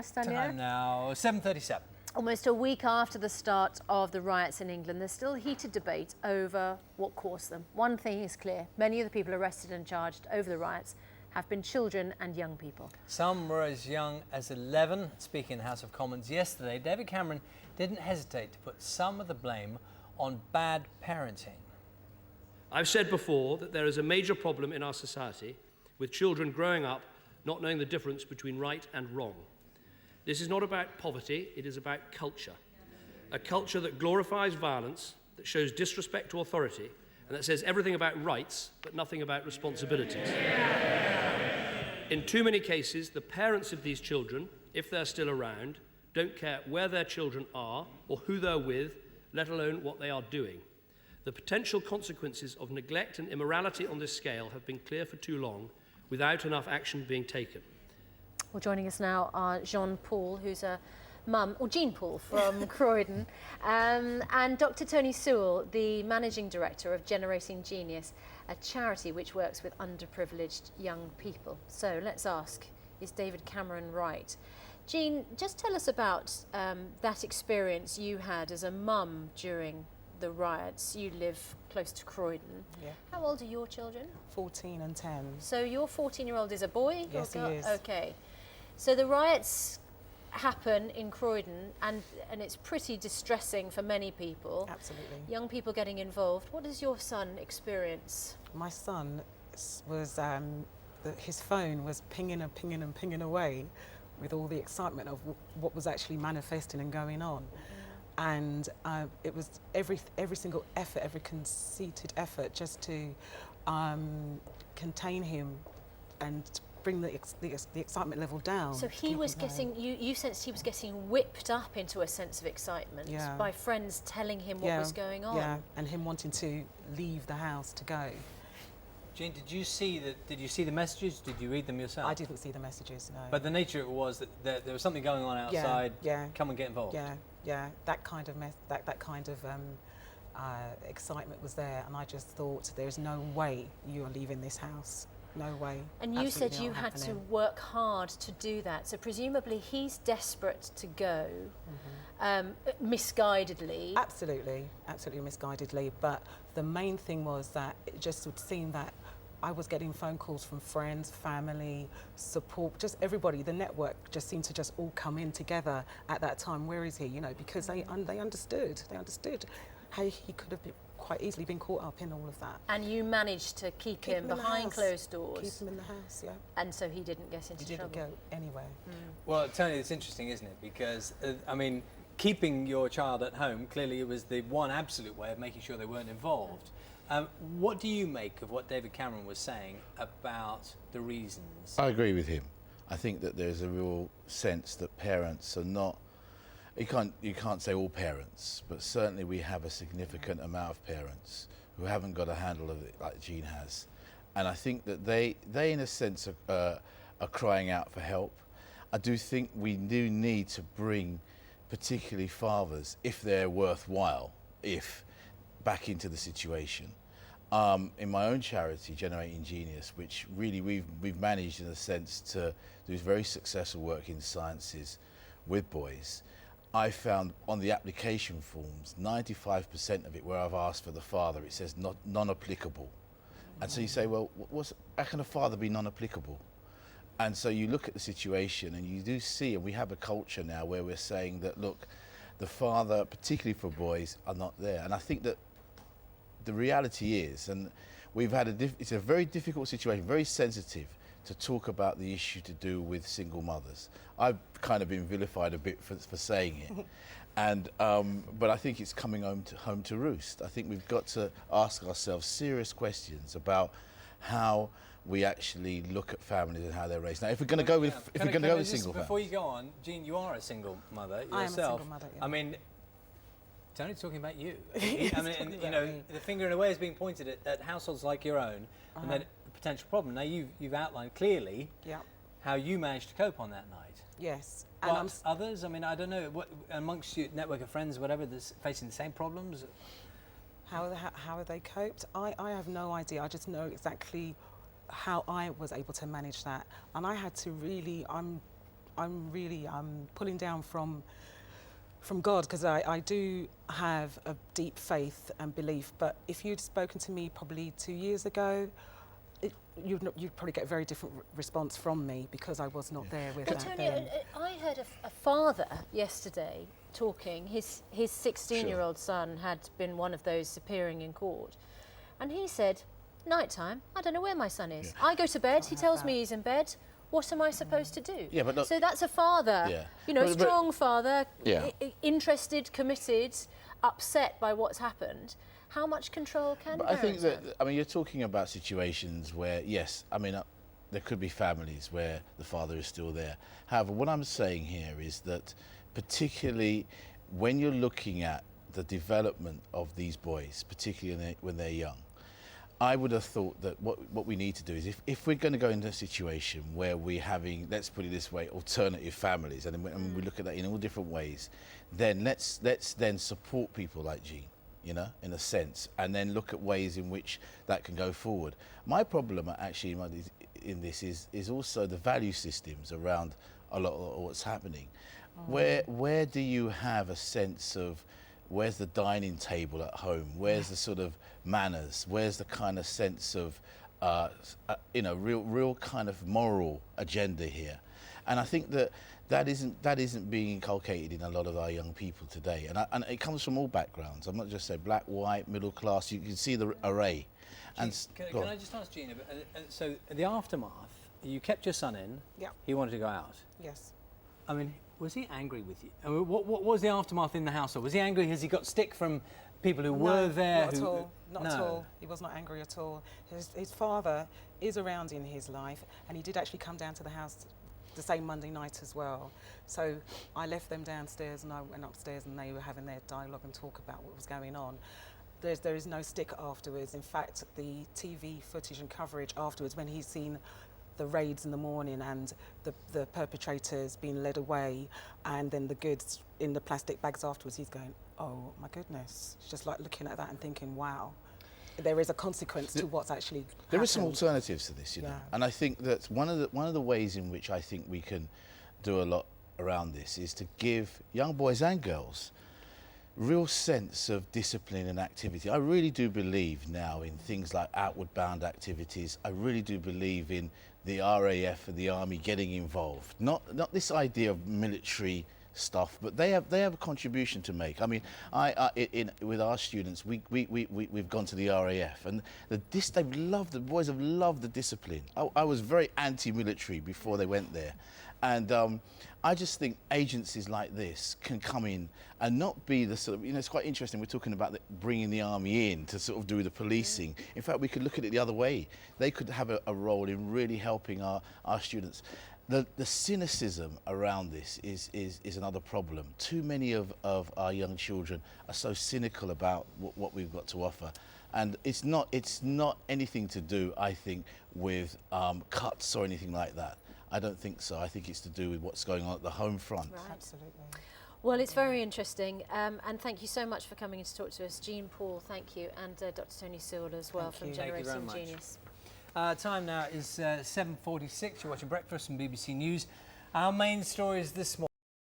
Time now, 7:37. Almost a week after the start of the riots in England, there's still heated debate over what caused them. One thing is clear, many of the people arrested and charged over the riots have been children and young people. Some were as young as 11. Speaking in the House of Commons yesterday, David Cameron didn't hesitate to put some of the blame on bad parenting. I've said before that there is a major problem in our society with children growing up not knowing the difference between right and wrong. This is not about poverty, it is about culture. A culture that glorifies violence, that shows disrespect to authority, and that says everything about rights, but nothing about responsibilities. In too many cases, the parents of these children, if they're still around, don't care where their children are or who they're with, let alone what they are doing. The potential consequences of neglect and immorality on this scale have been clear for too long, without enough action being taken. Well, joining us now are Jean Paul, who's a mum, or Jean Paul from Croydon, and Dr. Tony Sewell, the Managing Director of Generating Genius, a charity which works with underprivileged young people. So let's ask, is David Cameron right? Jean, just tell us about that experience you had as a mum during the riots. You live close to Croydon. Yeah. How old are your children? 14 and 10. So your 14-year-old is a boy? Yes, he is. Okay. So the riots happen in Croydon, and it's pretty distressing for many people. Absolutely. Young people getting involved. What does your son experience? My son was, his phone was pinging and pinging and pinging away with all the excitement of what was actually manifesting and going on. And it was every single effort, every conceited effort just to contain him and bring the excitement level down. So he was getting, you sensed he was getting whipped up into a sense of excitement by friends telling him what was going on. Yeah, and him wanting to leave the house to go. Jean, did you see the messages? Did you read them yourself? I didn't see the messages, no. But the nature of it was that there was something going on outside. Yeah. Come and get involved. Yeah. That kind of excitement was there, and I just thought, there's no way you are leaving this house. No way. And you said you had to work hard to do that. So presumably he's desperate to go, misguidedly. Absolutely misguidedly. But the main thing was that it just would seem that I was getting phone calls from friends, family, support, just everybody. The network just seemed to just all come in together at that time. Where is he? You know, because they understood. They understood how he could have quite easily been caught up in all of that. And you managed to keep him behind closed doors. Keep him in the house, yeah. And so he didn't get into trouble. He didn't go anywhere. Well, Tony, it's interesting, isn't it? Because I mean, keeping your child at home clearly it was the one absolute way of making sure they weren't involved. What do you make of what David Cameron was saying about the reasons? I agree with him. I think that there's a real sense that parents are not. You can't say all parents, but certainly we have a significant amount of parents who haven't got a handle of it like Jean has, and I think that they in a sense are crying out for help. I do think we do need to bring, particularly fathers, if they're worthwhile, back into the situation. In my own charity, Generating Genius, which really we've managed in a sense to do very successful work in sciences with boys. I found on the application forms, 95% of it where I've asked for the father, it says non-applicable. And so you say, well, how can a father be non-applicable? And so you look at the situation and you do see, and we have a culture now where we're saying that, look, the father, particularly for boys, are not there. And I think that the reality is, and we've had it's a very difficult situation, very sensitive, to talk about the issue to do with single mothers. I've kind of been vilified a bit for saying it, and but I think it's coming home to roost. I think we've got to ask ourselves serious questions about how we actually look at families and how they're raised. Now, if we're going to go with single families. Before you go on, Jean, you are a single mother yourself. I am a single mother. Yeah. I mean, Tony's talking about you. I mean, and, you know, the finger in a way is being pointed at households like your own, and then the potential problem. Now, you've outlined clearly how you managed to cope on that night. Yes. And others, I mean, I don't know, what amongst your network of friends, whatever, that's facing the same problems? How have they coped? I have no idea. I just know exactly how I was able to manage that. And I had to really, I'm really pulling down from God, because I do have a deep faith and belief. But if you'd spoken to me probably 2 years ago, you'd probably get a very different response from me, because I was not there with Well, that Tony, then. I heard a father yesterday talking. His 16-year-old son had been one of those appearing in court, and he said, "Nighttime, I don't know where my son is. I go to bed. He tells me he's in bed. What am I supposed to do?" Yeah, but look, so that's a father, Yeah. you know, a But- strong father, Yeah. interested, committed, upset by what's happened. How much control can But I think parents that, have? I mean, you're talking about situations where, yes, I mean, there could be families where the father is still there. However, what I'm saying here is that particularly when you're looking at the development of these boys, particularly when they're young, I would have thought that what we need to do is, if we're going to go into a situation where we're having, let's put it this way, alternative families, and we look at that in all different ways, then let's then support people like Jean, you know, in a sense, and then look at ways in which that can go forward. My problem actually in this is also the value systems around a lot of what's happening. Where do you have a sense of, where's the dining table at home? Where's the sort of manners? Where's the kind of sense of, you know, real kind of moral agenda here? And I think that isn't being inculcated in a lot of our young people today. And it comes from all backgrounds. I'm not just saying black, white, middle class. You can see the array. And Can I just ask Gina, so the aftermath, you kept your son in. Yeah. He wanted to go out. Yes. I mean, was he angry with you? I mean, what was the aftermath in the household? Was he angry? Has he got stick from people who were there? Not at all. Not at all. He was not angry at all. His father is around in his life, and he did actually come down to the house the same Monday night as well. So I left them downstairs and I went upstairs, and they were having their dialogue and talk about what was going on. There is no stick afterwards. In fact, the TV footage and coverage afterwards, when he's seen the raids in the morning and the perpetrators being led away, and then the goods in the plastic bags afterwards, he's going, "Oh my goodness." It's just like looking at that and thinking, wow, there is a consequence to what's actually there are some happened. alternatives to this, you know. Yeah. And I think that one of the ways in which I think we can do a lot around this is to give young boys and girls real sense of discipline and activity. I really do believe now in things like outward bound activities. I really do believe in the RAF and the Army getting involved. Not this idea of military stuff, but they have a contribution to make. I mean, with our students, we've gone to the RAF, and the boys have loved the discipline. I was very anti-military before they went there, and I just think agencies like this can come in and not be the sort of, you know, it's quite interesting, we're talking about bringing the Army in to sort of do the policing. In fact, we could look at it the other way. They could have a role in really helping our students. The cynicism around this is another problem. Too many of our young children are so cynical about what we've got to offer. And it's not anything to do, I think, with cuts or anything like that. I don't think so. I think it's to do with what's going on at the home front. Right. Absolutely. Well, it's very interesting, and thank you so much for coming in to talk to us. Jean Paul, thank you, and Dr. Tony Sewell as well from Thank you. Thank you very Generating much. Genius. Time now is 7:46. You're watching Breakfast from BBC News. Our main stories this morning.